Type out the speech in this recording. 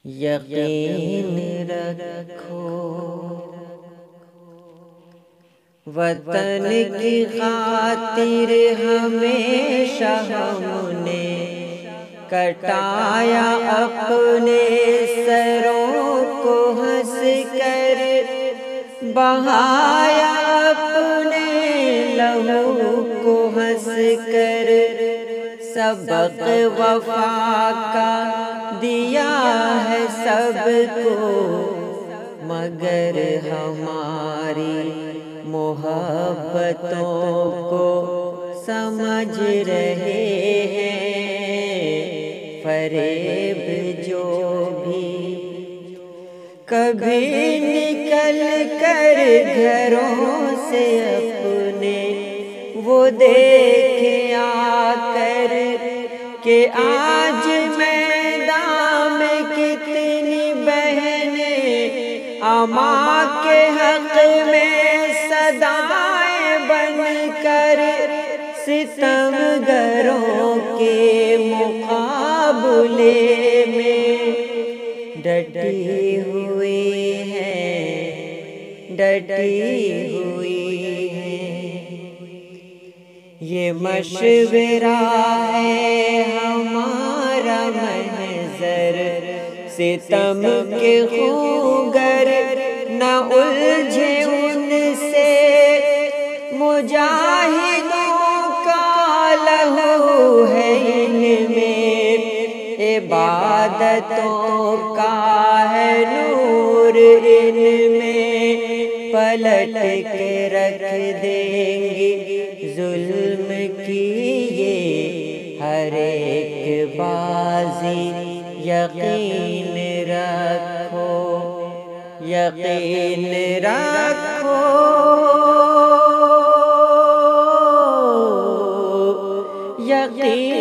یقین رکھو وطن کی خاطر ہمیشہ ہم نے کٹایا اپنے سروں کو ہنس کر، بہایا اپنے لہو کو ہنس کر، سبق وفا کا دیا ہے سب کو، مگر ہماری محبتوں کو سمجھ رہے ہیں فریب جو بھی کبھی نکل کر گھروں سے اپنے وہ دیکھے آ کر کہ آج میدان میں کتنی بہنیں اماں کے حق میں صدائیں بن کر ستم گروں کے مقابلے میں ڈٹی ہوئی ہے، ڈٹی ہوئی ہے۔ یہ مشورہ ہے ہمارا محضر ستم کے خوگر نہ الجھے ان سے، مجاہدوں کا لہو ہے ان میں، عبادتوں کا ہے نور ان میں، پلٹ کے رکھ دیں گی ظلم کی یہ ہر ایک بازی، یقین رکھو، یقین رکھو، یقین